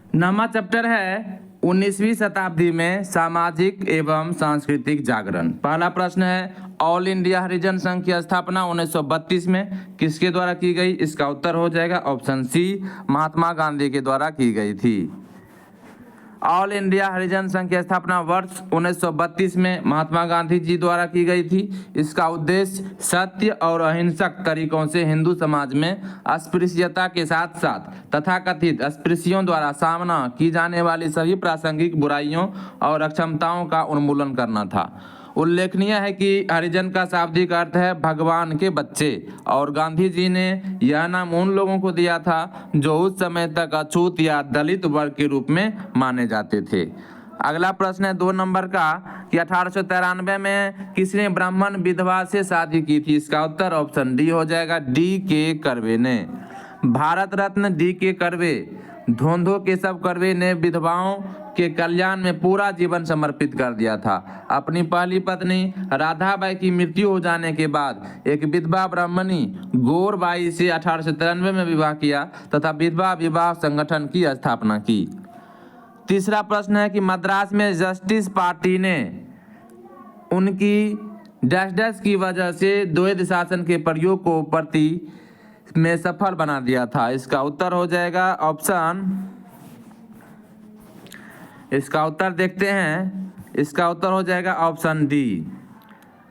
नवा चैप्टर है 19वीं शताब्दी में सामाजिक एवं सांस्कृतिक जागरण। पहला प्रश्न है ऑल इंडिया हरिजन संघ की स्थापना 1932 में किसके द्वारा की गई? इसका उत्तर हो जाएगा ऑप्शन सी, महात्मा गांधी के द्वारा की गई थी। ऑल इंडिया हरिजन संघ की स्थापना वर्ष 1932 में महात्मा गांधी जी द्वारा की गई थी। इसका उद्देश्य सत्य और अहिंसक तरीकों से हिंदू समाज में अस्पृश्यता के साथ साथ तथाकथित अस्पृश्यों द्वारा सामना की जाने वाली सभी प्रासंगिक बुराइयों और अक्षमताओं का उन्मूलन करना था। उल्लेखनीय है कि हरिजन का शाब्दिक अर्थ है भगवान के बच्चे और गांधी जी ने यह नाम उन लोगों को दिया था जो उस समय तक अछूत या दलित वर्ग के रूप में माने जाते थे। अगला प्रश्न है 2 नंबर का कि 1893 में किसने ब्राह्मण विधवा से शादी की थी? इसका उत्तर ऑप्शन डी हो जाएगा, डी के कर्वे ने। भारत रत्न डी के कर्वे धोंधो केशव कर्वे ने विधवाओं के कल्याण में पूरा जीवन समर्पित कर दिया था। अपनी पहली पत्नी राधाबाई की मृत्यु हो जाने के बाद एक विधवा ब्राह्मणी गौरबाई से 1893 में विवाह किया तथा विधवा विवाह संगठन की स्थापना की। तीसरा प्रश्न है कि मद्रास में जस्टिस पार्टी ने उनकी डैश डैश की वजह से द्वैध शासन के प्रयोग को प्रति में सफल बना दिया था। इसका उत्तर हो जाएगा इसका उत्तर देखते हैं। इसका उत्तर हो जाएगा ऑप्शन डी,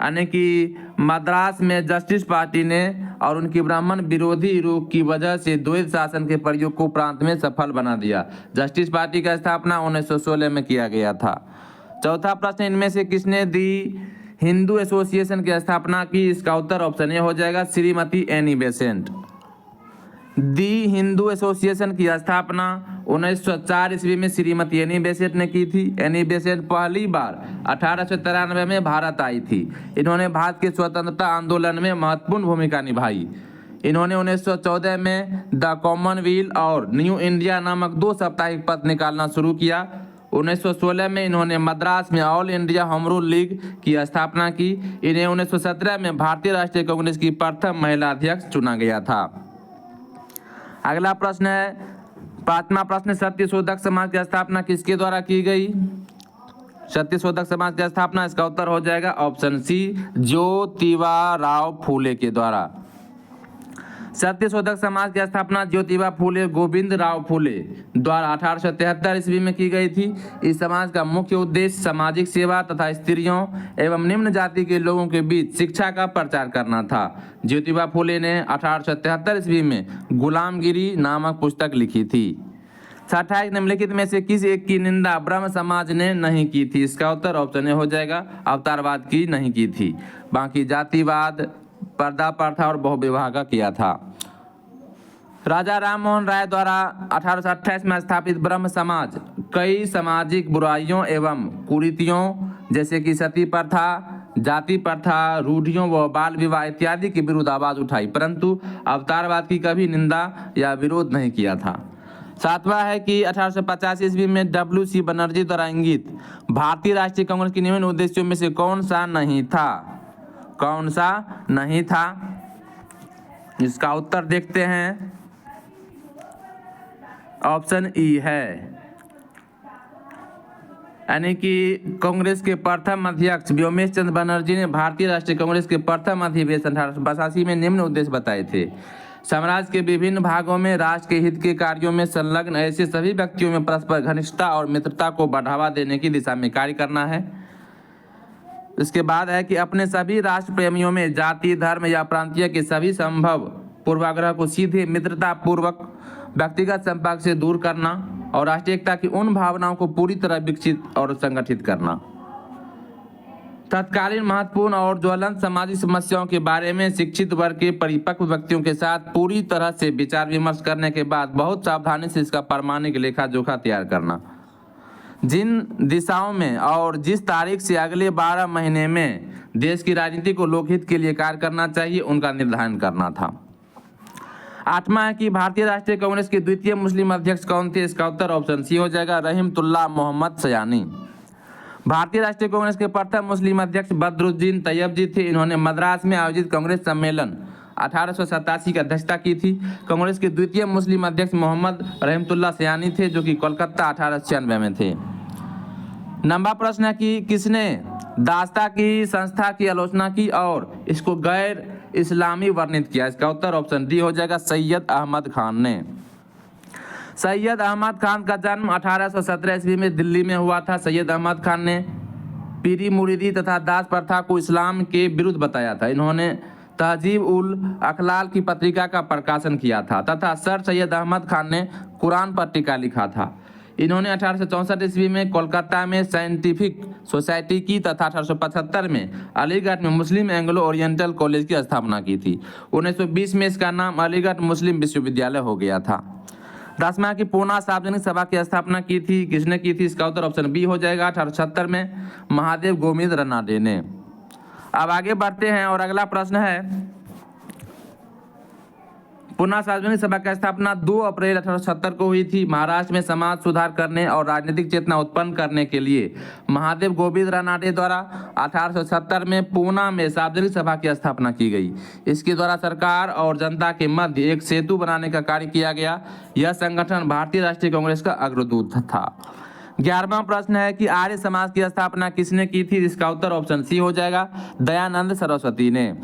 यानी कि मद्रास में जस्टिस पार्टी ने और उनकी ब्राह्मण विरोधी रूख की वजह से द्वैध शासन के प्रयोग को प्रांत में सफल बना दिया। जस्टिस पार्टी का स्थापना 1916 में किया गया था। चौथा प्रश्न, इनमें से किसने दी हिंदू एसोसिएशन की स्थापना की? इसका उत्तर ऑप्शन ए हो जाएगा, श्रीमती एनी बेसेंट। दी हिंदू एसोसिएशन की स्थापना 1904 ईस्वी में श्रीमती एनी बेसेंट ने की थी। एनी बेसेंट पहली बार 1893 में भारत आई थी। इन्होंने भारत के स्वतंत्रता आंदोलन में महत्वपूर्ण भूमिका निभाई। इन्होंने 1914 में द कॉमनवेल्थ और न्यू इंडिया नामक 2 साप्ताहिक पत्र निकालना शुरू किया। 1916 में इन्होंने मद्रास में all India home rule league की स्थापना की। इन्हें 1917 में भारतीय राष्ट्रीय कांग्रेस की प्रथम महिला अध्यक्ष चुना गया था। अगला प्रश्न है 5वां प्रश्न, सत्यशोधक समाज की स्थापना किसके द्वारा की गई? सत्यशोधक समाज की स्थापना, इसका उत्तर हो जाएगा ऑप्शन सी, ज्योतिबा राव फूले के द्वारा। सत्यशोधक समाज की स्थापना ज्योतिबा फूले गोविंद राव फूले द्वारा 1873 ईस्वी में की गई थी। इस समाज का मुख्य उद्देश्य सामाजिक सेवा तथा स्त्रियों एवं निम्न जाति के लोगों के बीच शिक्षा का प्रचार करना था। ज्योतिबा फूले ने 1873 ईस्वी में गुलामगिरी नामक पुस्तक लिखी थी। छठा, निम्नलिखित में से किस एक की निंदा ब्रह्म समाज ने नहीं की थी? इसका उत्तर ऑप्शन ए हो जाएगा, अवतारवाद की नहीं की थी, बाकी जातिवाद, पर्दा प्रथा और बहुविवाह का किया था। राजा राम मोहन राय द्वारा 1828 में स्थापित ब्रह्म समाज कई सामाजिक बुराइयों एवं कुरीतियों जैसे कि सती प्रथा, जाति प्रथा, रूढ़ियों व बाल विवाह इत्यादि के विरुद्ध आवाज उठाई, परंतु अवतारवाद की कभी निंदा या विरोध नहीं किया था। 7वां है कि 1850 ईस्वी में WC बनर्जी द्वारा इंगित भारतीय राष्ट्रीय कांग्रेस के निम्न उद्देश्यों में से कौन सा नहीं था? कौन सा नहीं था? इसका उत्तर देखते हैं, ऑप्शन ई है, यानी कि कांग्रेस के प्रथम अध्यक्ष व्योमेश चंद्र बनर्जी ने भारतीय राष्ट्रीय कांग्रेस के प्रथम अधिवेशन 1885 में निम्न उद्देश्य बताए थे। साम्राज्य के विभिन्न भागों में राष्ट्र के हित के कार्यों में संलग्न ऐसे सभी व्यक्तियों में परस्पर घनिष्ठता और मित्रता को बढ़ावा देने की दिशा में कार्य करना है। इसके बाद है कि अपने सभी राष्ट्र प्रेमियों में जाति, धर्म या प्रांतीय के सभी संभव पूर्वाग्रह को सीधे मित्रता पूर्वक व्यक्तिगत संपर्क से दूर करना और राष्ट्रीय एकता की उन भावनाओं को पूरी तरह विकसित और संगठित करना। तत्कालीन महत्वपूर्ण और ज्वलंत सामाजिक समस्याओं के बारे में शिक्षित वर्ग के परिपक्व व्यक्तियों के साथ पूरी तरह से विचार विमर्श करने के बाद बहुत सावधानी से इसका प्रामाणिक लेखा जोखा तैयार करना। जिन दिशाओं में और जिस तारीख से अगले 12 महीने में देश की राजनीति को लोकहित के लिए कार्य करना चाहिए उनका निर्धारण करना था। 8वां है कि भारतीय राष्ट्रीय कांग्रेस के द्वितीय मुस्लिम अध्यक्ष कौन थे? इसका उत्तर ऑप्शन सी हो जाएगा, रहीमतुल्लाह मोहम्मद सयानी। भारतीय राष्ट्रीय कांग्रेस के प्रथम मुस्लिम अध्यक्ष बदरुद्दीन तैयब जी थे। इन्होंने मद्रास में आयोजित कांग्रेस सम्मेलन 1887 की अध्यक्षता की थी। कांग्रेस के द्वितीय मुस्लिम अध्यक्ष मोहम्मद रहमतुल्लाह सयानी थे, जो कि कोलकाता 1896 में थे। नंबर प्रश्न है कि किसने दास्ता की संस्था की आलोचना की और इसको गैर इस्लामी वर्णित किया? इसका उत्तर ऑप्शन डी हो जाएगा, सैयद अहमद खान ने। सैयद अहमद खान का जन्म 1817 ईस्वी में दिल्ली में हुआ था। सैयद अहमद खान ने पीरी मुरीदी तथा दास प्रथा को इस्लाम के विरुद्ध बताया था। इन्होंने तहजीब उल अखलाल की पत्रिका का प्रकाशन किया था तथा सर सैयद अहमद खान ने कुरान पर टीका लिखा था। इन्होंने 1864 ईस्वी में कोलकाता में साइंटिफिक सोसाइटी की तथा 1875 में अलीगढ़ में मुस्लिम एंग्लो ओरिएंटल कॉलेज की स्थापना की थी। 1920 में इसका नाम अलीगढ़ मुस्लिम विश्वविद्यालय हो गया था। 10वां की पूना सार्वजनिक सभा की स्थापना की थी, किसने की थी? इसका उत्तर ऑप्शन बी हो जाएगा, 1876 में महादेव गोविंद रनाडे ने। अब आगे बढ़ते हैं और अगला प्रश्न है, पूना सार्वजनिक सभा की स्थापना 2 अप्रैल 1876 को हुई थी। महाराष्ट्र में समाज सुधार करने और राजनीतिक चेतना उत्पन्न करने के लिए महादेव गोविंद रनाडे द्वारा 1870 में पूना में सार्वजनिक सभा की स्थापना की गई। इसके द्वारा सरकार और जनता के मध्य एक सेतु बनाने का कार्य किया गया। यह संगठन भारतीय राष्ट्रीय कांग्रेस का अग्रदूत था। 11वां प्रश्न है कि आर्य समाज की स्थापना किसने की थी? इसका उत्तर ऑप्शन सी हो जाएगा, दयानंद सरस्वती ने।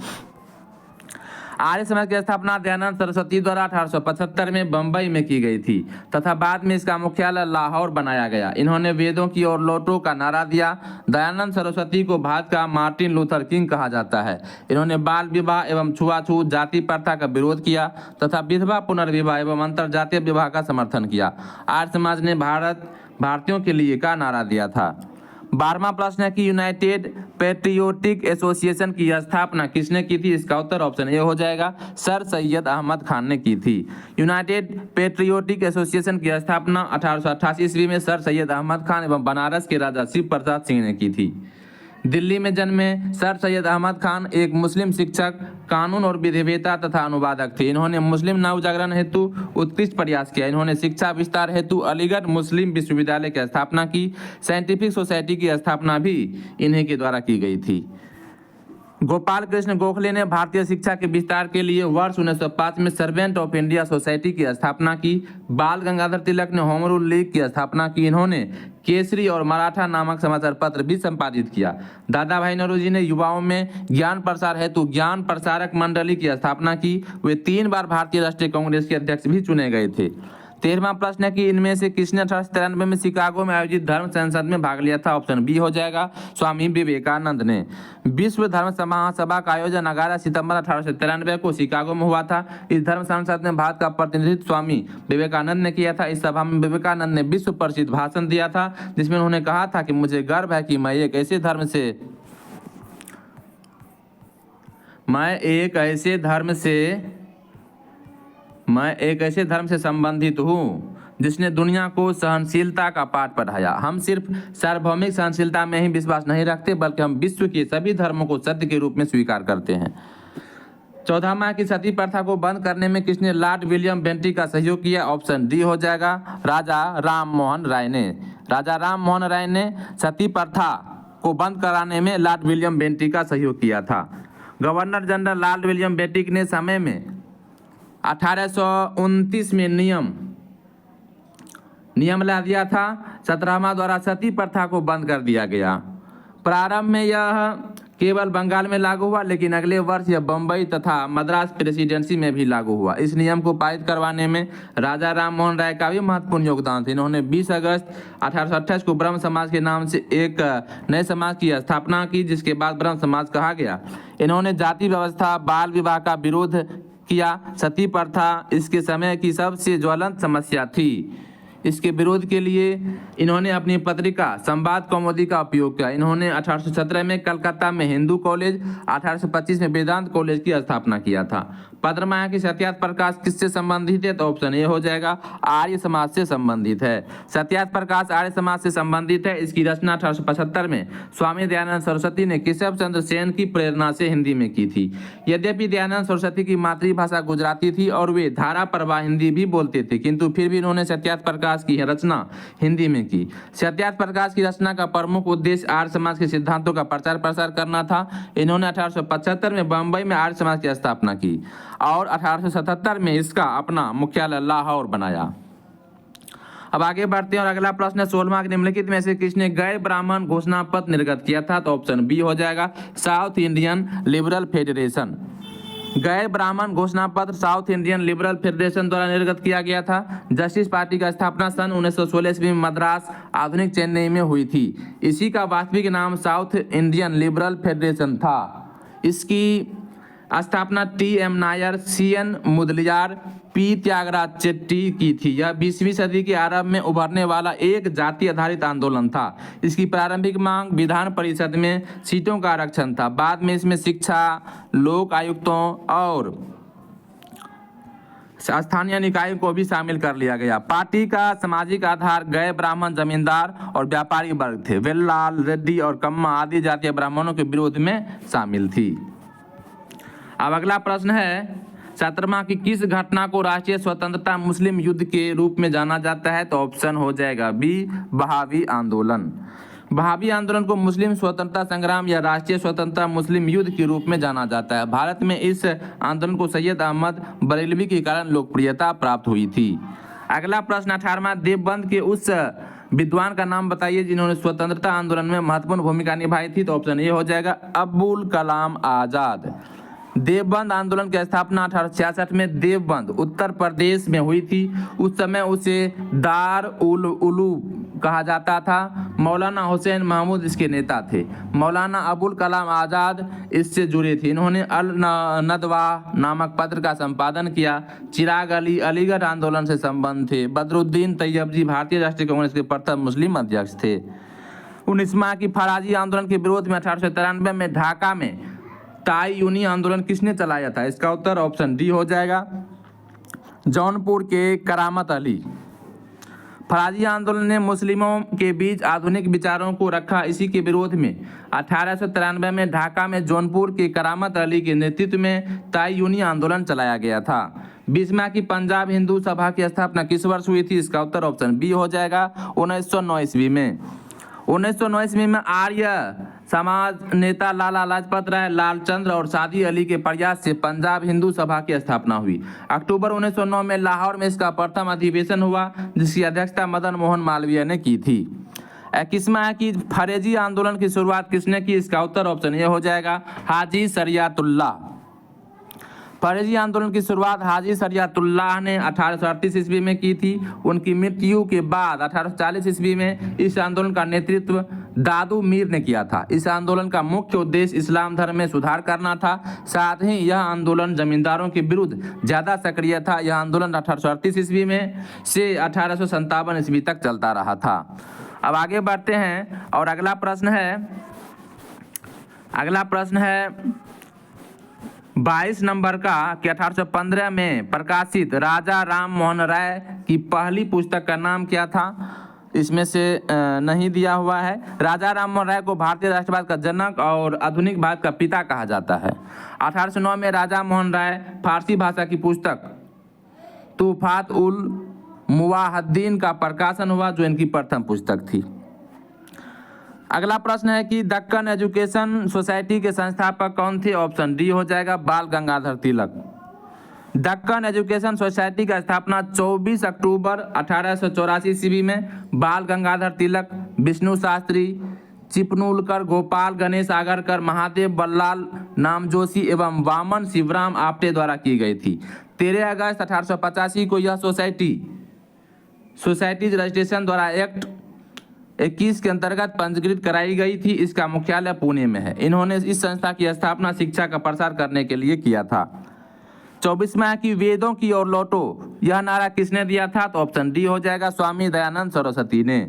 आर्य समाज की स्थापना दयानंद सरस्वती द्वारा 1875 में बंबई में की गई थी तथा बाद में इसका मुख्यालय लाहौर बनाया गया। इन्होंने वेदों की ओर लौटो का नारा दिया। दयानंद सरस्वती को भारत का मार्टिन लूथर किंग कहा जाता है। इन्होंने बाल विवाह एवं छुआछूत जाति प्रथा का विरोध किया तथा विधवा पुनर्विवाह एवं अंतरजातीय विवाह का समर्थन किया। आर्य समाज ने भारतीयों के लिए का नारा दिया था। 12वां प्रश्न है कि यूनाइटेड पेट्रियोटिक एसोसिएशन की स्थापना किसने की थी? इसका उत्तर ऑप्शन ए हो जाएगा, सर सैयद अहमद खान ने की थी। यूनाइटेड पेट्रियोटिक एसोसिएशन की स्थापना 1888 ईस्वी में सर सैयद अहमद खान एवं बनारस के राजा शिव प्रसाद सिंह ने की थी। दिल्ली में जन्मे सर सैयद अहमद खान एक मुस्लिम शिक्षक, कानून और विधिवेता तथा अनुवादक थे। इन्होंने मुस्लिम नवजागरण हेतु उत्कृष्ट प्रयास किया। इन्होंने शिक्षा विस्तार हेतु अलीगढ़ मुस्लिम विश्वविद्यालय की स्थापना की। साइंटिफिक सोसाइटी की स्थापना भी इन्हीं के द्वारा की गई थी। गोपाल कृष्ण गोखले ने भारतीय शिक्षा के विस्तार के लिए वर्ष 1905 में सर्वेंट ऑफ इंडिया सोसाइटी की स्थापना की। बाल गंगाधर तिलक ने होम रूल लीग की स्थापना की। इन्होंने केसरी और मराठा नामक समाचार पत्र भी संपादित किया। दादा भाई नौरोजी ने युवाओं में ज्ञान प्रसार हेतु ज्ञान प्रसारक मंडली की स्थापना की। वे 3 बार भारतीय राष्ट्रीय कांग्रेस के अध्यक्ष भी चुने गए थे। 13वां प्रश्न है कि इनमें से किसने 1893 में शिकागो में आयोजित धर्म संसद में भाग लिया था? ऑप्शन बी हो जाएगा, स्वामी विवेकानंद ने। विश्व धर्म महासभा का आयोजन 11 सितंबर 1893 को शिकागो में हुआ था। इस धर्म संसद में भारत का प्रतिनिधित्व स्वामी विवेकानंद ने किया था। इस सभा में विवेकानंद ने विश्व प्रसिद्ध भाषण दिया था, जिसमें उन्होंने कहा था कि मुझे गर्व है कि मैं एक ऐसे धर्म से संबंधित हूँ जिसने दुनिया को सहनशीलता का पाठ पढ़ाया। हम सिर्फ सार्वभौमिक सहनशीलता में ही विश्वास नहीं रखते, बल्कि हम विश्व के सभी धर्मों को सत्य के रूप में स्वीकार करते हैं। 14वां की सती प्रथा को बंद करने में किसने लॉर्ड विलियम बेंटिक का सहयोग किया? ऑप्शन डी हो जाएगा, राजा राम मोहन राय ने। राजा राम मोहन राय ने सती प्रथा को बंद कराने में लॉर्ड विलियम बेंटिक का सहयोग किया था। Governor general Lord William Bentinck ने समय में 1829 में नियम ला दिया था। 17वां द्वारा सती प्रथा को बंद कर दिया गया। प्रारंभ में यह केवल बंगाल में लागू हुआ, लेकिन अगले वर्ष यह बम्बई तथा मद्रास प्रेसिडेंसी में भी लागू हुआ। इस नियम को पारित करवाने में राजा राम मोहन राय का भी महत्वपूर्ण योगदान था। इन्होंने 20 अगस्त 1828 को ब्रह्म समाज के नाम से एक नए समाज की स्थापना की, जिसके बाद ब्रह्म समाज कहा गया। इन्होंने जाति व्यवस्था, बाल विवाह का विरोध किया। सती प्रथा इसके समय की सबसे ज्वलंत समस्या थी। इसके विरोध के लिए इन्होंने अपनी पत्रिका संवाद कौमुदी का उपयोग किया। इन्होंने 1817 में कलकत्ता में हिंदू कॉलेज, 1825 में वेदांत कॉलेज की स्थापना किया था। पद्ममाया की सत्यार्थ प्रकाश किससे संबंधित है? तो ऑप्शन ए हो जाएगा, आर्य समाज से संबंधित है। सत्यार्थ प्रकाश आर्य समाज से संबंधित है। इसकी रचना 1875 में स्वामी दयानंद सरस्वती ने केशव चंद्र सेन की प्रेरणा से हिंदी में की थी। यद्यपि दयानंद सरस्वती की मातृभाषा गुजराती थी और वे धारा प्रवाह हिंदी भी बोलते थे, किंतु फिर भी इन्होंने सत्यार्थ प्रकाश प्रकाश की रचना हिंदी में की। सत्यार्थ प्रकाश की रचना का प्रमुख उद्देश्य आर्य समाज के सिद्धांतों का प्रचार प्रसार करना था। इन्होंने 1875 में बम्बई में आर्य समाज की स्थापना की और 1877 में इसका अपना मुख्यालय लाहौर बनाया। अब आगे बढ़ते हैं और अगला प्रश्न है 16वां, निम्नलिखित में से किसने गैर ब्राह्मण घोषणा पत्र निर्गत किया था? तो ऑप्शन बी हो जाएगा साउथ इंडियन लिबरल फेडरेशन। गैर ब्राह्मण घोषणा पत्र साउथ इंडियन लिबरल फेडरेशन द्वारा निर्गत किया गया था। जस्टिस पार्टी का स्थापना सन 1916 ईस्वी में मद्रास आधुनिक चेन्नई में हुई थी। इसी का वास्तविक नाम साउथ इंडियन लिबरल फेडरेशन था। इसकी स्थापना T M. Nair, C N. Mudaliar, P. Tyagaraja Chetty की थी। यह 20वीं सदी के आरंभ में उभरने वाला एक जाति आधारित आंदोलन था। इसकी प्रारंभिक मांग विधान परिषद में सीटों का आरक्षण था। बाद में इसमें शिक्षा, लोक आयुक्तों और स्थानीय निकायों को भी शामिल कर लिया गया। पार्टी का सामाजिक आधार गैर ब्राह्मण जमींदार और व्यापारी वर्ग थे। वेल्लाल, रेड्डी और कम्मा आदि जातीय ब्राह्मणों के विरोध में शामिल थी। अब अगला प्रश्न है 17वां की किस घटना को राष्ट्रीय स्वतंत्रता मुस्लिम युद्ध के रूप में जाना जाता है? तो ऑप्शन हो जाएगा बी बहावी आंदोलन। बहावी आंदोलन को मुस्लिम स्वतंत्रता संग्राम या राष्ट्रीय स्वतंत्रता मुस्लिम युद्ध के रूप में जाना जाता है। भारत में इस आंदोलन को सैयद अहमद बरेलवी के कारण लोकप्रियता प्राप्त हुई थी। अगला प्रश्न 18वां, देवबंद के उस विद्वान का नाम बताइए जिन्होंने स्वतंत्रता आंदोलन में महत्वपूर्ण भूमिका निभाई थी। तो ऑप्शन ए हो जाएगा अब्बुल कलाम आजाद। देवबंद आंदोलन की स्थापना 1866 में देवबंद उत्तर प्रदेश में हुई थी। उस समय उसे दार उल उलूम कहा जाता था। मौलाना हुसैन महमूद इसके नेता थे। मौलाना अबुल कलाम आज़ाद इससे जुड़े थे। इन्होंने अल नदवा नामक पत्र का संपादन किया। चिराग अली अलीगढ़ आंदोलन से संबंध थे। बदरुद्दीन तैयबजी भारतीय राष्ट्रीय कांग्रेस के प्रथम मुस्लिम अध्यक्ष थे। 19वां की फराजी आंदोलन के विरोध में 1893 में ढाका में ताई यूनी आंदोलन किसने चलाया था? इसका उत्तर ऑप्शन डी हो जाएगा जौनपुर के करामत अली। फराजी आंदोलन ने मुस्लिमों के बीच आधुनिक विचारों को रखा। इसी के विरोध में 1893 में ढाका में जौनपुर के करामत अली के नेतृत्व में ताई यूनी आंदोलन चलाया गया था। 20वां की पंजाब हिंदू सभा की स्थापना किस वर्ष हुई थी? इसका उत्तर ऑप्शन बी हो जाएगा 1909 ईस्वी में। 1909 ईस्वी में आर्य समाज नेता लाला लाजपत राय, लालचंद्र और सादी अली के प्रयास से पंजाब हिंदू सभा की स्थापना हुई। अक्टूबर 1909 में लाहौर में इसका प्रथम अधिवेशन हुआ जिसकी अध्यक्षता मदन मोहन मालवीय ने की थी। 21वां की फरेजी आंदोलन की शुरुआत किसने की? इसका उत्तर ऑप्शन ए हो जाएगा हाजी शरियतुल्लाह। फरेजी आंदोलन की शुरुआत हाजी शरियतुल्लाह ने 1838 ईस्वी में की थी। उनकी मृत्यु के बाद 1840 ईस्वी में इस आंदोलन का नेतृत्व दादू मीर ने किया था। इस आंदोलन का मुख्य उद्देश्य इस्लाम धर्म में सुधार करना था। साथ ही यह आंदोलन जमींदारों के विरुद्ध ज़्यादा सक्रिय था। यह आंदोलन 1838 ईस्वी में से 1857 ईस्वी तक चलता रहा था। अब आगे बढ़ते हैं और अगला प्रश्न है 22 नंबर का कि 1815 में प्रकाशित राजा राम मोहन राय की पहली पुस्तक का नाम क्या था? इसमें से नहीं दिया हुआ है। राजा राम मोहन राय को भारतीय राष्ट्रवाद का जनक और आधुनिक भारत का पिता कहा जाता है। 1809 में राजा मोहन राय फारसी भाषा की पुस्तक तूफात उल मुवाहद्दीन का प्रकाशन हुआ जो इनकी प्रथम पुस्तक थी। अगला प्रश्न है कि दक्कन एजुकेशन सोसाइटी के संस्थापक कौन थे? ऑप्शन डी हो जाएगा बाल गंगाधर तिलक। दक्कन एजुकेशन सोसाइटी का स्थापना 24 अक्टूबर 1884 ईस्वी में बाल गंगाधर तिलक, विष्णु शास्त्री, चिपनूलकर, गोपाल गणेश आगरकर, महादेव बल्लाल नामजोशी एवं वामन शिवराम आप्टे द्वारा की गई थी। 13 अगस्त 1885 को यह सोसाइटीज रजिस्ट्रेशन द्वारा एक्ट 21 के अंतर्गत पंजीकृत कराई गई थी। इसका मुख्यालय पुणे में है। इन्होंने इस संस्था की स्थापना शिक्षा का प्रसार करने के लिए किया था। 24वां की वेदों की ओर लौटो यह नारा किसने दिया था? तो ऑप्शन डी हो जाएगा स्वामी दयानंद सरस्वती ने।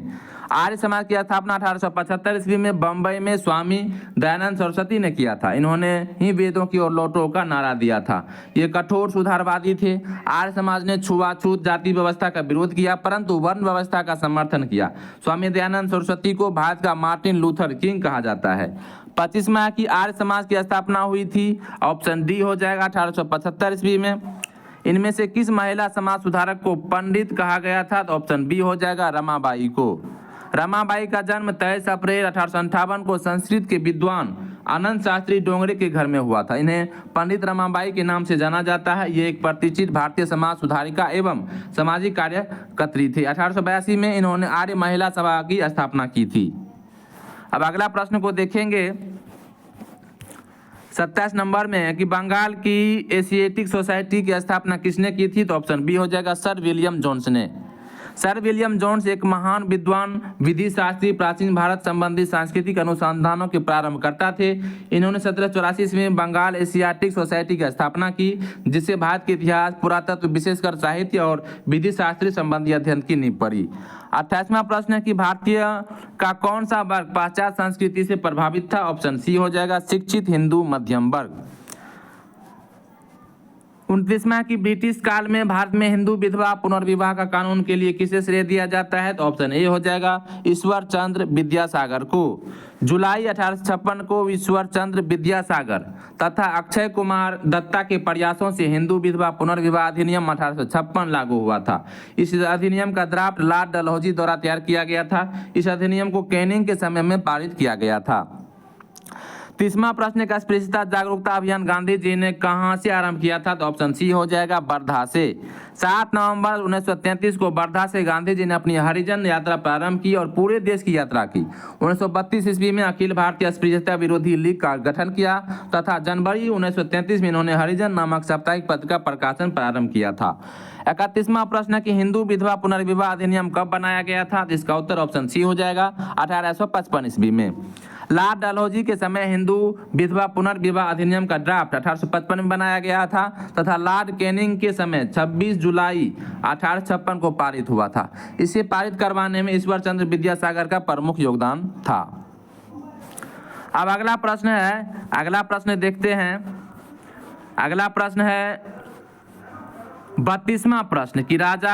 आर्य समाज की स्थापना 1875 ईस्वी में बम्बई में स्वामी दयानंद सरस्वती ने किया था। इन्होंने ही वेदों की ओर लौटो का नारा दिया था। ये कठोर सुधारवादी थे। आर्य समाज ने छुआछूत जाति व्यवस्था का विरोध किया परंतु वर्ण व्यवस्था का समर्थन किया। स्वामी दयानंद सरस्वती को भारत का मार्टिन लूथर किंग कहा जाता है। 25वां की आर्य समाज की स्थापना हुई थी। ऑप्शन डी हो जाएगा 1875 ईस्वी में। इनमें से किस महिला समाज सुधारक को पंडित कहा गया था? तो ऑप्शन बी हो जाएगा रमाबाई को। रमाबाई का जन्म 23 अप्रैल 1858 को संस्कृत के विद्वान आनंद शास्त्री डोंगरे के घर में हुआ था। इन्हें पंडित रमाबाई के नाम से जाना जाता है। ये एक प्रतिष्ठित भारतीय समाज सुधारिका एवं सामाजिक कार्यकर्त्री थी। 1882 में इन्होंने आर्य महिला सभा की स्थापना की थी। अब अगला प्रश्न को देखेंगे 27 नंबर में है कि बंगाल की एशियाटिक सोसाइटी की स्थापना किसने की थी? तो ऑप्शन बी हो जाएगा सर विलियम जोन्स ने। सर विलियम जोन्स एक महान विद्वान, विधि शास्त्री, प्राचीन भारत संबंधी सांस्कृतिक अनुसंधानों के प्रारंभकर्ता थे। इन्होंने 1784 ईस्वी में बंगाल एशियाटिक सोसाइटी की स्थापना की, जिससे भारत के इतिहास, पुरातत्व, विशेषकर साहित्य और विधि शास्त्री संबंधी अध्ययन की नींव पड़ी। 28वां प्रश्न है कि भारतीय का कौन सा वर्ग पाश्चात्य संस्कृति से प्रभावित था? ऑप्शन सी हो जाएगा शिक्षित हिंदू मध्यम वर्ग। 29वां की ब्रिटिश काल में भारत में हिंदू विधवा पुनर्विवाह का कानून के लिए किसे श्रेय दिया जाता है? तो ऑप्शन ए हो जाएगा ईश्वर चंद्र विद्यासागर को। जुलाई 1856 को ईश्वर चंद्र विद्यासागर तथा अक्षय कुमार दत्ता के प्रयासों से हिंदू विधवा पुनर्विवाह अधिनियम 1856 लागू हुआ था। इस अधिनियम का ड्राफ्ट लॉर्ड डलहौजी द्वारा तैयार किया गया था। इस अधिनियम को कैनिंग के समय में पारित किया गया था। 30वां प्रश्न का अस्पृश्यता जागरूकता अभियान गांधी जी ने कहां से आरंभ किया था? तो ऑप्शन सी हो जाएगा वर्धा से। 7 नवंबर 1933 को वर्धा से गांधी जी ने अपनी हरिजन यात्रा प्रारंभ की और पूरे देश की यात्रा की। 1932 ईस्वी में अखिल भारतीय अस्पृश्यता विरोधी लीग का गठन किया तथा जनवरी 1933 में इन्होंने हरिजन नामक साप्ताहिक पत्र का प्रकाशन प्रारंभ किया था। 31वां प्रश्न कि हिंदू विधवा पुनर्विवाह अधिनियम कब बनाया गया था? इसका उत्तर ऑप्शन सी हो जाएगा 1855 ईस्वी में। लॉर्ड डलहौजी के समय हिंदू विधवा पुनर्विवाह अधिनियम का ड्राफ्ट 1855 में बनाया गया था तथा लॉर्ड कैनिंग के समय 26 जुलाई 1856 को पारित हुआ था। इसे पारित करवाने में ईश्वर चंद्र विद्यासागर का प्रमुख योगदान था। अब अगला प्रश्न देखते हैं। अगला प्रश्न है 32वां प्रश्न कि राजा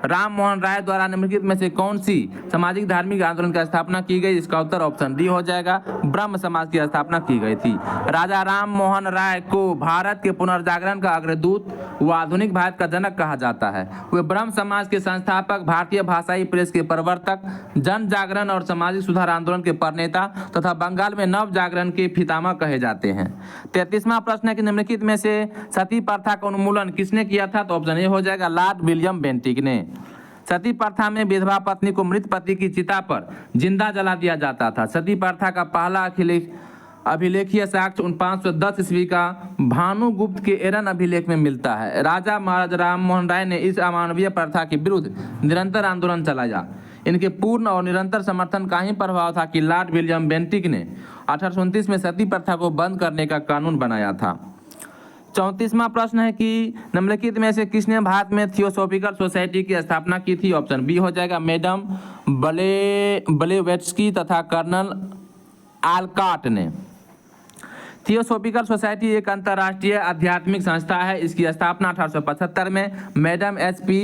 राम मोहन राय द्वारा निम्नलिखित में से कौन सी सामाजिक धार्मिक आंदोलन की स्थापना की गई? इसका उत्तर ऑप्शन डी हो जाएगा ब्रह्म समाज की स्थापना की गई थी। राजा राम मोहन राय को भारत के पुनर्जागरण का अग्रदूत व आधुनिक भारत का जनक कहा जाता है। वे ब्रह्म समाज के संस्थापक, भारतीय भाषाई प्रेस के प्रवर्तक, जन जागरण और सामाजिक सुधार आंदोलन के प्रणेता तथा बंगाल में नव जागरण के पितामह कहे जाते हैं। 33वां प्रश्न है कि निम्नलिखित में से सती प्रथा का उन्मूलन किसने किया था? ऑप्शन ए हो जाएगा लॉर्ड विलियम बेंटिक ने। सती प्रथा में विधवा पत्नी को मृत पति की चिता पर जिंदा जला दिया जाता था। सती प्रथा का पहला अभिलेखीय साक्ष्य 510 ईस्वी का भानुगुप्त के एरन अभिलेख में मिलता है। राजा महाराज राम मोहन राय ने इस अमानवीय प्रथा के विरुद्ध निरंतर आंदोलन चलाया। इनके पूर्ण और निरंतर समर्थन का ही प्रभाव था कि लॉर्ड विलियम बेंटिक ने 1829 में सती प्रथा को बंद करने का कानून बनाया था। 34वां प्रश्न है कि निम्नलिखित में से किसने भारत में थियोसॉफिकल सोसाइटी की स्थापना की थी? ऑप्शन बी हो जाएगा मैडम ब्लेवेट्स्की तथा कर्नल आलकाट ने। थियोसॉफिकल सोसाइटी एक अंतर्राष्ट्रीय आध्यात्मिक संस्था है। इसकी स्थापना 1875 में मैडम HP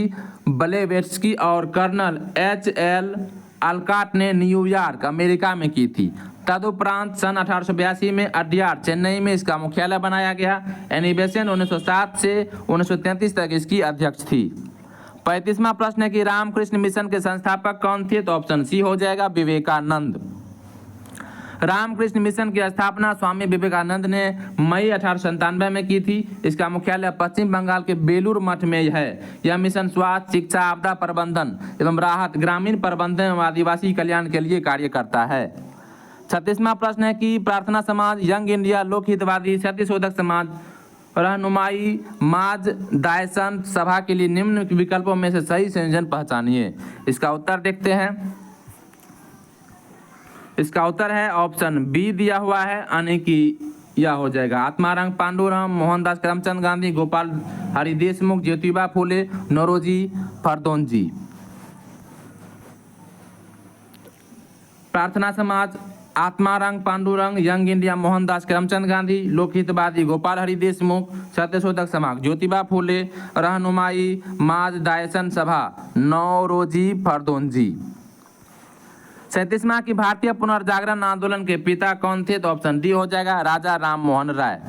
ब्लेवेट्स्की और कर्नल HL आलकाट ने न्यूयॉर्क अमेरिका में की थी। तदुपरांत सन 1882 में अड्यार चेन्नई में इसका मुख्यालय बनाया गया। एनिबेशन 1907 से 1933 तक इसकी अध्यक्ष थी। 35वां प्रश्न है कि रामकृष्ण मिशन के संस्थापक कौन थे? तो ऑप्शन सी हो जाएगा विवेकानंद। रामकृष्ण मिशन की स्थापना स्वामी विवेकानंद ने मई 1897 में की थी। इसका मुख्यालय पश्चिम बंगाल के बेलूर मठ में है। यह मिशन स्वास्थ्य, शिक्षा, आपदा प्रबंधन एवं राहत, ग्रामीण प्रबंधन एवं आदिवासी कल्याण के लिए कार्य करता है। 36वां प्रश्न है कि प्रार्थना समाज, यंग इंडिया, लोक हितवादी, सत्यशोधक समाज, रहनुमाई, माज दायसन सभा के लिए निम्न विकल्पों में से सही संयोजन पहचानिए। इसका उत्तर देखते हैं। इसका उत्तर है ऑप्शन बी दिया हुआ है, यानी कि यह हो जाएगा आत्माराम पांडुरंग, मोहनदास करमचंद गांधी, गोपाल हरि देशमुख, ज्योतिबा फुले, नौरोजी फरदौनजी। प्रार्थना समाज आत्माराम पांडुरंग, यंग इंडिया मोहनदास करमचंद गांधी, लोकहितवादी गोपाल हरि देशमुख, सत्यशोधक समाज ज्योतिबा फुले, रहनुमाई माज दायसन सभा नौरोजी फरदौनजी। 37वां की भारतीय पुनर्जागरण आंदोलन के पिता कौन थे? तो ऑप्शन डी हो जाएगा राजा राम मोहन राय।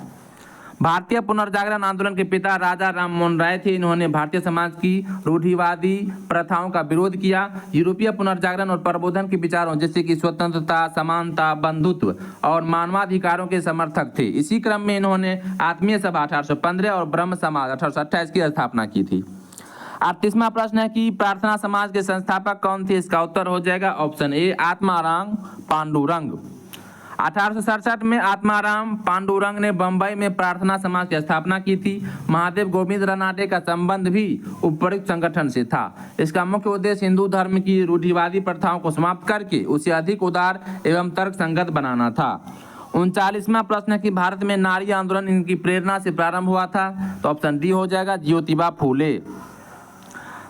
भारतीय पुनर्जागरण आंदोलन के पिता राजा राम मोहन राय थे। इन्होंने भारतीय समाज की रूढ़िवादी प्रथाओं का विरोध किया। यूरोपीय पुनर्जागरण और प्रबोधन के विचारों जैसे कि स्वतंत्रता, समानता, बंधुत्व और मानवाधिकारों के समर्थक थे। इसी क्रम में इन्होंने आत्मीय सभा 1815 और ब्रह्म समाज 1828 की स्थापना की थी। 38वां प्रश्न है कि प्रार्थना समाज के संस्थापक कौन थे? इसका उत्तर हो जाएगा ऑप्शन ए आत्माराम पांडुरंग। 1867 में आत्माराम पांडुरंग ने बंबई में प्रार्थना समाज की स्थापना की थी। महादेव गोविंद रनाडे का संबंध भी उपरोक्त संगठन से था। इसका मुख्य उद्देश्य हिंदू धर्म की रूढ़िवादी प्रथाओं को समाप्त करके उसे अधिक उदार एवं तर्कसंगत बनाना था। 39वां प्रश्न है कि भारत में नारी आंदोलन इनकी प्रेरणा से प्रारंभ हुआ था। तो ऑप्शन डी हो जाएगा ज्योतिबा फूले।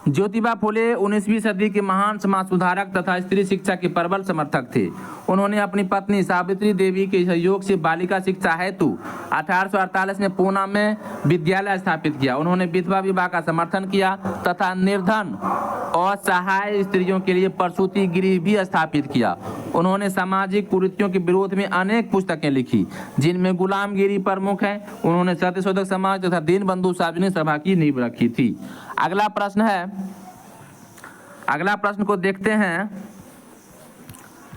ज्योतिबा फूले 19वीं सदी के महान समाज सुधारक तथा स्त्री शिक्षा के प्रबल समर्थक थे। उन्होंने अपनी पत्नी सावित्री देवी के सहयोग से बालिका शिक्षा हेतु 1848 में पूना में विद्यालय स्थापित किया। उन्होंने विधवा विवाह का समर्थन किया तथा निर्धन और असहाय स्त्रियों के लिए प्रसूति गृह भी स्थापित किया। उन्होंने सामाजिक कुरीतियों के विरोध में अनेक पुस्तकें लिखी, जिनमें गुलामगिरी प्रमुख है। उन्होंने सत्यशोधक समाज तथा दीनबंधु सार्वजनिक सभा की नींव रखी थी। अगला प्रश्न को देखते हैं।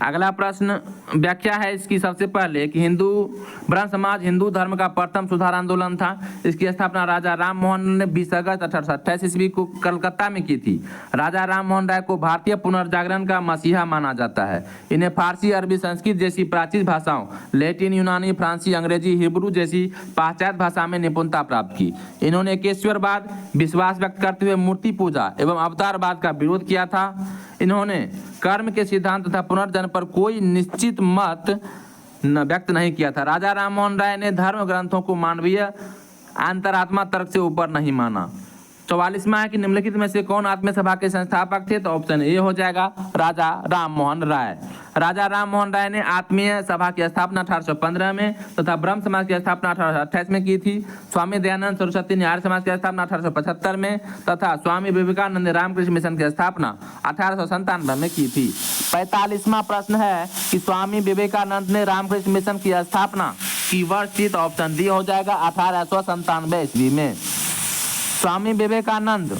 अगला प्रश्न व्याख्या है इसकी सबसे पहले कि हिंदू ब्रह्म समाज हिंदू धर्म का प्रथम सुधार आंदोलन था। इसकी स्थापना राजा राम मोहन ने 20 अगस्त 1828 ईस्वी को कलकत्ता में की थी। राजा राम मोहन राय को भारतीय पुनर्जागरण का मसीहा माना जाता है। इन्हें फारसी, अरबी, संस्कृत जैसी प्राचीन भाषाओं, लैटिन, यूनानी, फ्रांसी, अंग्रेजी, हिब्रू जैसी पाश्चात्य भाषा में निपुणता प्राप्त की। इन्होंने एकेश्वरवाद व्यक्त करते हुए मूर्ति पूजा एवं अवतारवाद का विरोध किया था। इन्होंने कर्म के सिद्धांत तथा पुनर्जन्म पर कोई निश्चित मत व्यक्त नहीं किया था। राजा राम मोहन राय ने धर्म ग्रंथों को मानवीय अंतरात्मा तर्क से ऊपर नहीं माना। 44वां है कि निम्नलिखित में से कौन आत्मीय सभा के संस्थापक थे? तो ऑप्शन ए हो जाएगा राजा राम मोहन राय। राजा राम मोहन राय ने आत्मीय सभा की स्थापना 1815 में तथा ब्रह्म समाज की स्थापना 1828 में की थी। स्वामी दयानंद सरस्वती ने आर्य समाज की स्थापना 1875 में तथा स्वामी विवेकानंद ने रामकृष्ण मिशन की स्थापना 1897 में की थी। 45वां प्रश्न है कि स्वामी विवेकानंद ने रामकृष्ण मिशन की स्थापना की वर्ष थी? तो ऑप्शन डी हो जाएगा 1897 ईस्वी में। स्वामी विवेकानंद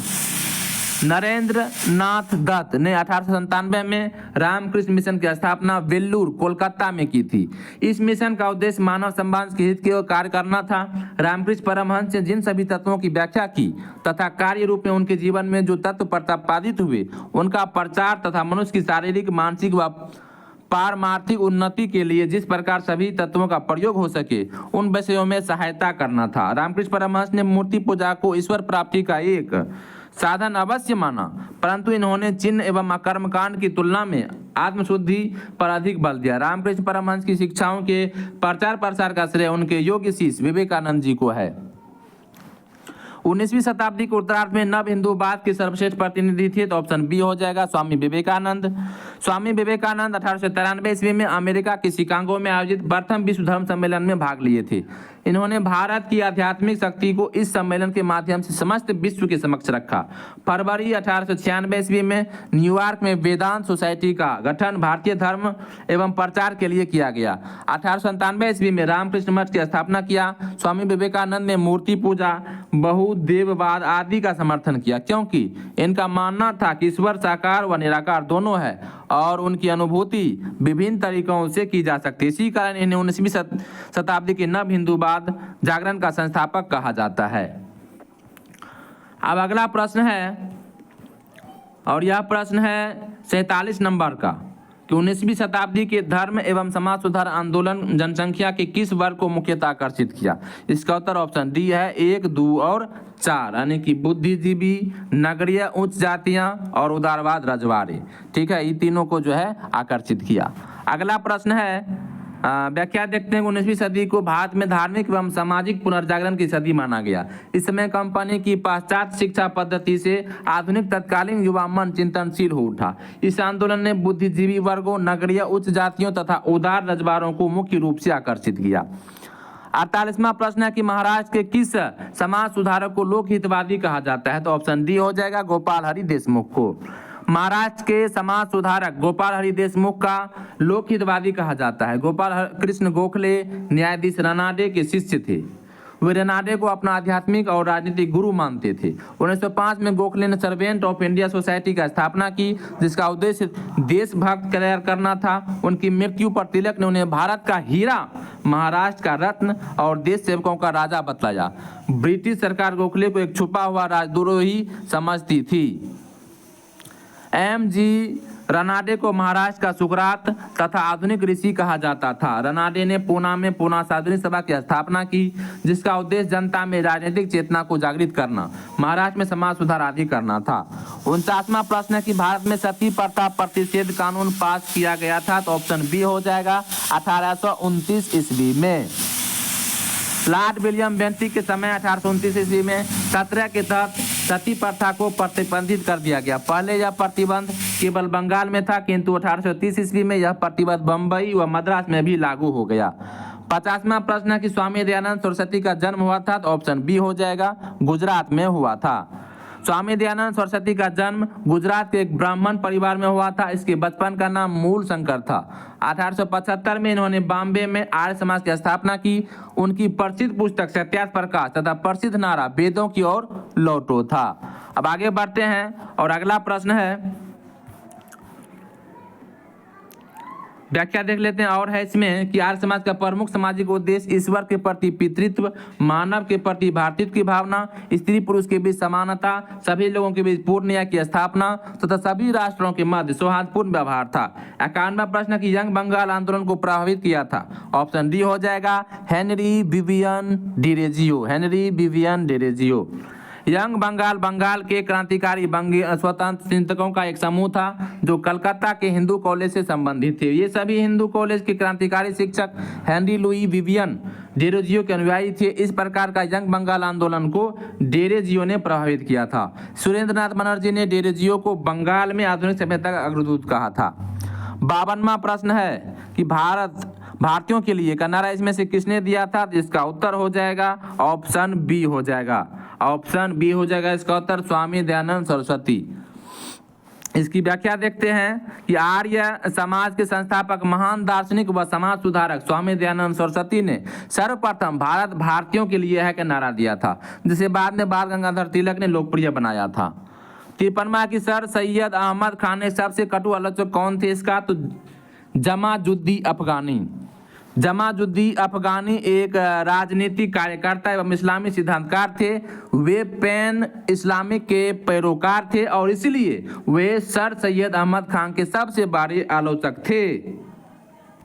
नरेंद्र नाथ दत्त ने 1897 में रामकृष्ण मिशन की स्थापना वेल्लूर, कोलकाता में की थी। इस मिशन का उद्देश्य मानव समाज के हित की ओर कार्य करना था। रामकृष्ण परमहंस ने जिन सभी तत्वों की व्याख्या की तथा कार्य रूप में उनके जीवन में जो तत्व प्रतिपादित हुए, उनका प्रचार तथा मनुष्य की शारीरिक, मानसिक व पारमार्थिक उन्नति के लिए जिस प्रकार सभी तत्वों का प्रयोग हो सके उन विषयों में सहायता करना था। रामकृष्ण परमहंस ने मूर्ति पूजा को ईश्वर प्राप्ति का एक साधन अवश्य माना, परंतु इन्होंने चिन्ह एवं कर्मकांड की तुलना में आत्मशुद्धि पर अधिक बल दिया। रामकृष्ण परमहंस की शिक्षाओं के प्रचार प्रसार का श्रेय उनके योग्य शिष्य विवेकानंद जी को है। 19वीं शताब्दी के उत्तरार्ध में नव हिंदूवाद के सर्वश्रेष्ठ प्रतिनिधि थे। तो ऑप्शन बी हो जाएगा स्वामी विवेकानंद। स्वामी विवेकानंद 1893 ईस्वी में अमेरिका के शिकागो में आयोजित प्रथम विश्व धर्म सम्मेलन में भाग लिए थे। इन्होंने भारत की आध्यात्मिक शक्ति को इस सम्मेलन के माध्यम से समस्त विश्व के समक्ष रखा। फरवरी 1896 ईस्वी में न्यूयॉर्क में वेदांत सोसाइटी का गठन भारतीय धर्म एवं प्रचार के लिए किया गया। 1897 ईस्वी में रामकृष्ण मठ की स्थापना किया। स्वामी विवेकानंद ने मूर्ति पूजा, बहुदेववाद आदि का समर्थन किया, क्योंकि इनका मानना था कि ईश्वर साकार व निराकार दोनों है और उनकी अनुभूति विभिन्न तरीकों से की जा सकती है। इसी कारण इन्हें 19वीं शताब्दी के नव हिंदूवाद जागरण का संस्थापक कहा जाता है। अब अगला प्रश्न है, और यह प्रश्न है 47 नंबर का, कि 19वीं शताब्दी के धर्म एवं समाज सुधार आंदोलन जनसंख्या के किस वर्ग को मुख्यतः आकर्षित किया? इसका उत्तर ऑप्शन डी है 1, 2 और 4, यानी कि बुद्धिजीवी, नगरीय उच्च जातियां और उदारवाद रजवाड़े। ठीक है, ये तीनों को जो है आकर्षित किया। अगला प्रश्न है, व्याख्या देखते हैं। 19वीं सदी को भारत में धार्मिक एवं सामाजिक पुनर्जागरण की सदी माना गया। इस समय कंपनी की पाश्चात्य शिक्षा पद्धति से आधुनिक तत्कालीन युवा मन चिंतनशील हो उठा। इस आंदोलन ने बुद्धिजीवी वर्गों, नगरीय उच्च जातियों तथा उदार रजवाड़ों को मुख्य रूप से आकर्षित किया। 48वां प्रश्न है कि महाराष्ट्र के किस समाज सुधारक को लोकहितवादी कहा जाता है? तो ऑप्शन डी हो जाएगा गोपाल हरि देशमुख को। महाराष्ट्र के समाज सुधारक गोपाल हरि देशमुख का लोकहितवादी कहा जाता है। गोपाल कृष्ण गोखले न्यायाधीश रनाडे के शिष्य थे। वे रेनाडे को अपना आध्यात्मिक और राजनीतिक गुरु मानते थे। 1905 में गोखले ने सर्वेंट ऑफ इंडिया सोसाइटी का स्थापना की, जिसका उद्देश्य देशभक्त तैयार करना था। उनकी मृत्यु पर तिलक ने उन्हें भारत का हीरा, महाराष्ट्र का रत्न और देश सेवकों का राजा बतलाया। ब्रिटिश सरकार गोखले को एक छुपा हुआ राजद्रोही समझती थी। एम.जी. रनाडे को महाराष्ट्र का सुकरात तथा आधुनिक ऋषि कहा जाता था। रनाडे ने पूना में पूना साधुनी सभा की स्थापना की, जिसका उद्देश्य जनता में राजनीतिक चेतना को जागृत करना, महाराष्ट्र में समाज सुधार आदि करना था। 49वां प्रश्न है कि भारत में सती प्रथा प्रतिषेध कानून पास किया गया था, तो ऑप्शन बी हो जाएगा 1829 ईस्वी में। लॉर्ड विलियम बेंटिक के समय 1829 ईस्वी में 17 के तहत सती प्रथा को प्रतिबंधित कर दिया गया। पहले यह प्रतिबंध केवल बंगाल में था, किंतु 1830 ईस्वी में यह प्रतिबंध बंबई व मद्रास में भी लागू हो गया। 50वां प्रश्न है कि स्वामी दयानंद सरस्वती का जन्म हुआ था, तो ऑप्शन बी हो जाएगा, गुजरात में हुआ था। स्वामी दयानंद सरस्वती का जन्म गुजरात के एक ब्राह्मण परिवार में हुआ था। इसके बचपन का नाम मूल शंकर था। 1875 में इन्होंने बॉम्बे में आर्य समाज की स्थापना की। उनकी प्रसिद्ध पुस्तक सत्यार्थ प्रकाश तथा प्रसिद्ध नारा वेदों की ओर लौटो था। अब आगे बढ़ते हैं और अगला प्रश्न है, व्याख्या देख लेते हैं। और है इसमें कि आर्य समाज का प्रमुख सामाजिक उद्देश्य ईश्वर के प्रति पितृत्व, मानव के प्रति भ्रातृत्व की भावना, स्त्री पुरुष के बीच समानता, सभी लोगों के बीच पूर्ण न्याय की स्थापना तथा सभी राष्ट्रों के मध्य सौहार्दपूर्ण व्यवहार था। 51वां प्रश्न की यंग बंगाल आंदोलन को प्रभावित किया था, ऑप्शन डी हो जाएगा, Henry Vivian Derozio. Henry Vivian Derozio. Young Bengal Bengal के क्रांतिकारी स्वतंत्र चिंतकों का एक समूह था, जो कलकत्ता के हिंदू कॉलेज से संबंधित थे। ये सभी हिंदू कॉलेज के क्रांतिकारी शिक्षक हेनरी लुई विवियन डेरोजियो के अनुयायी थे। इस प्रकार का यंग बंगाल आंदोलन को डेरोजियो ने प्रभावित किया था। सुरेंद्र नाथ बनर्जी ने डेरोजियो को बंगाल में आधुनिक सभ्यता का अग्रदूत कहा था। 52वां प्रश्न है कि भारतीयों के लिए का नारा इसमें से किसने दिया था, जिसका उत्तर हो जाएगा ऑप्शन बी हो जाएगा। ऑप्शन बी हो जाएगा इसका उत्तर, स्वामी दयानंद सरस्वती। इसकी व्याख्या देखते हैं कि आर्य समाज के संस्थापक, महान दार्शनिक व समाज सुधारक स्वामी दयानंद सरस्वती ने सर्वप्रथम भारत भारतीयों के लिए है का नारा दिया था, जिसे बाद में बाल गंगाधर तिलक ने लोकप्रिय बनाया था। 53वां की सर सैयद अहमद खान ने सबसे कटु आलोचक कौन थे इसका, तो जमाजुद्दीन अफगानी। जमाजुद्दीन अफगानी एक राजनीतिक कार्यकर्ता एवं इस्लामी सिद्धांतकार थे। वे पैन इस्लामिक के पैरोकार थे और इसलिए वे सर सैयद अहमद खान के सबसे बड़े आलोचक थे।